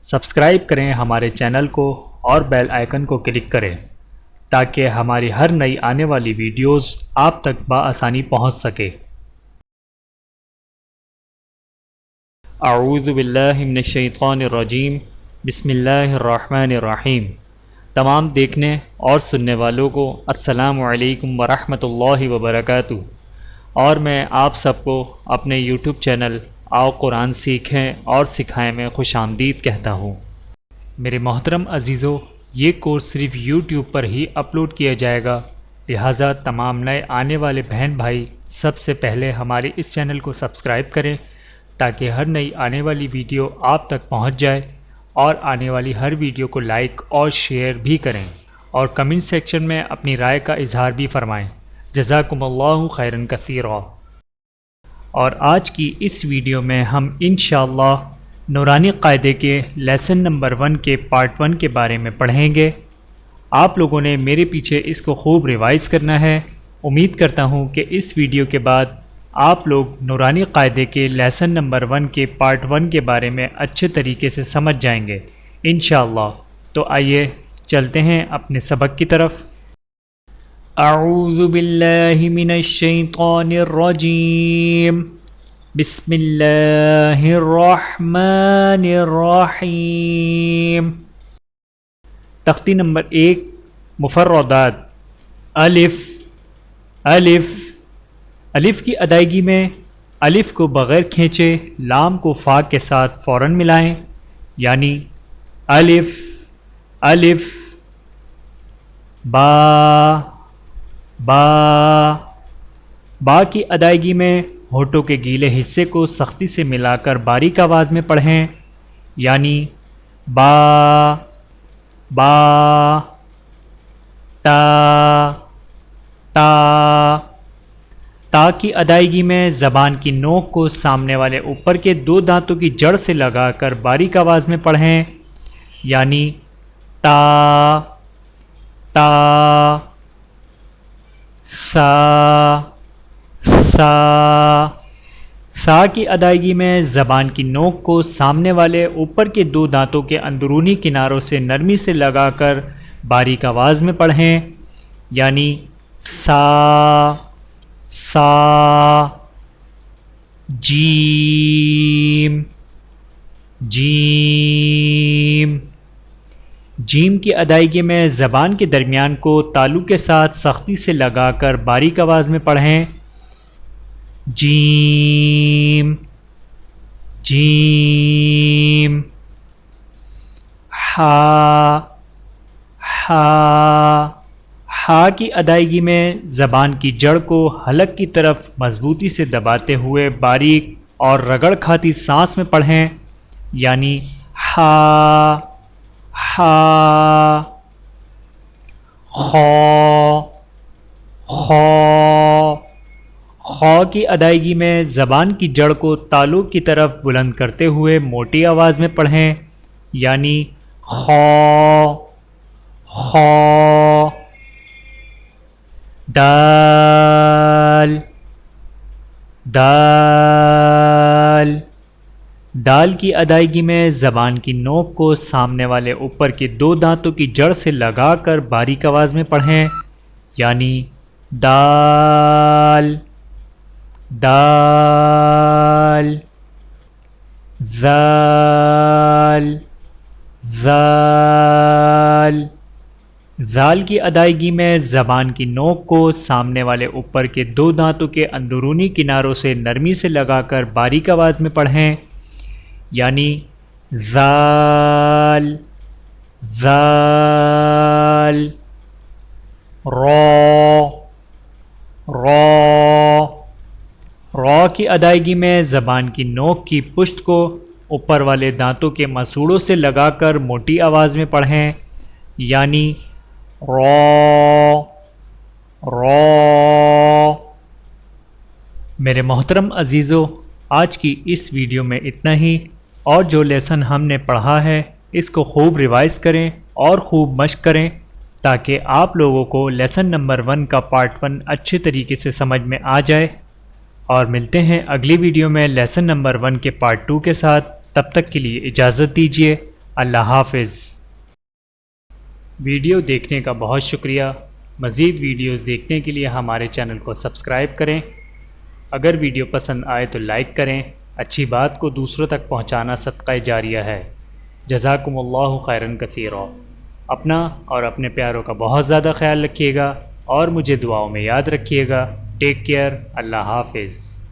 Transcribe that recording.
Subscribe کریں ہمارے channel کو اور بیل آئیکن کو کلک کریں تاکہ ہماری ہر نئی آنے والی ویڈیوز آپ تک بآسانی پہنچ سکے۔ اعوذ باللہ من الشیطان الرجیم، بسم اللہ الرحمن الرحیم۔ تمام دیکھنے اور سننے والوں کو السلام علیکم ورحمۃ اللہ وبرکاتہ، اور میں آپ سب کو اپنے یوٹیوب چینل آؤ قرآن سیکھیں اور سکھائیں میں خوش آمدید کہتا ہوں۔ میرے محترم عزیزو، یہ کورس صرف یوٹیوب پر ہی اپلوڈ کیا جائے گا، لہٰذا تمام نئے آنے والے بہن بھائی سب سے پہلے ہمارے اس چینل کو سبسکرائب کریں تاکہ ہر نئی آنے والی ویڈیو آپ تک پہنچ جائے، اور آنے والی ہر ویڈیو کو لائک اور شیئر بھی کریں، اور کمنٹ سیکشن میں اپنی رائے کا اظہار بھی فرمائیں۔ جزاکم اللہ خیرا کثیرا۔ اور آج کی اس ویڈیو میں ہم انشاءاللہ نورانی قاعدے کے لیسن نمبر 1 کے پارٹ 1 کے بارے میں پڑھیں گے۔ آپ لوگوں نے میرے پیچھے اس کو خوب ریوائز کرنا ہے۔ امید کرتا ہوں کہ اس ویڈیو کے بعد آپ لوگ نورانی قاعدے کے لیسن نمبر 1 کے پارٹ 1 کے بارے میں اچھے طریقے سے سمجھ جائیں گے انشاءاللہ۔ تو آئیے چلتے ہیں اپنے سبق کی طرف۔ اعوذ باللہ من الشیطان الرجیم، بسم اللہ الرحمن الرحیم۔ تختی نمبر 1، مفردات۔ الف الف الف کی ادائیگی میں الف کو بغیر کھینچے لام کو فا کے ساتھ فوراً ملائیں، یعنی الف الف، با با با کی ادائیگی میں ہونٹوں کے گیلے حصے کو سختی سے ملا کر باریک آواز میں پڑھیں، یعنی با با، تا تا تا کی ادائیگی میں زبان کی نوک کو سامنے والے اوپر کے 2 دانتوں کی جڑ سے لگا کر باریک آواز میں پڑھیں، یعنی تا تا، سا سا سا کی ادائیگی میں زبان کی نوک کو سامنے والے اوپر کے 2 دانتوں کے اندرونی کناروں سے نرمی سے لگا کر باریک آواز میں پڑھیں، یعنی سا سا۔ جیم جیم جیم کی ادائیگی میں زبان کے درمیان کو تالو کے ساتھ سختی سے لگا کر باریک آواز میں پڑھیں، جیم جیم۔ ہا ہا ہا کی ادائیگی میں زبان کی جڑ کو حلق کی طرف مضبوطی سے دباتے ہوئے باریک اور رگڑ کھاتی سانس میں پڑھیں، یعنی ہا ہا۔ خو خو خو کی ادائیگی میں زبان کی جڑ کو تالو کی طرف بلند کرتے ہوئے موٹی آواز میں پڑھیں، یعنی خو خو۔ دال دال دال کی ادائیگی میں زبان کی نوک کو سامنے والے اوپر کے 2 دانتوں کی جڑ سے لگا کر باریک آواز میں پڑھیں، یعنی دال دال۔ ذال ذال ذال کی ادائیگی میں زبان کی نوک کو سامنے والے اوپر کے 2 دانتوں کے اندرونی کناروں سے نرمی سے لگا کر باریک آواز میں پڑھیں، یعنی ذال ذال۔ رو رو رو کی ادائیگی میں زبان کی نوک کی پشت کو اوپر والے دانتوں کے مسوڑوں سے لگا کر موٹی آواز میں پڑھیں، یعنی رو رو۔ میرے محترم عزیزو، آج کی اس ویڈیو میں اتنا ہی، اور جو لیسن ہم نے پڑھا ہے اس کو خوب ریوائز کریں اور خوب مشق کریں تاکہ آپ لوگوں کو لیسن نمبر 1 کا پارٹ 1 اچھے طریقے سے سمجھ میں آ جائے، اور ملتے ہیں اگلی ویڈیو میں لیسن نمبر 1 کے پارٹ 2 کے ساتھ۔ تب تک کے لیے اجازت دیجیے۔ اللہ حافظ۔ ویڈیو دیکھنے کا بہت شکریہ۔ مزید ویڈیوز دیکھنے کے لیے ہمارے چینل کو سبسکرائب کریں۔ اگر ویڈیو پسند آئے تو لائک کریں۔ اچھی بات کو دوسروں تک پہنچانا صدقہ جاریہ ہے۔ جزاکم اللہ خیرا کثیرا۔ اپنا اور اپنے پیاروں کا بہت زیادہ خیال رکھیے گا اور مجھے دعاؤں میں یاد رکھیے گا۔ Take care. اللہ حافظ۔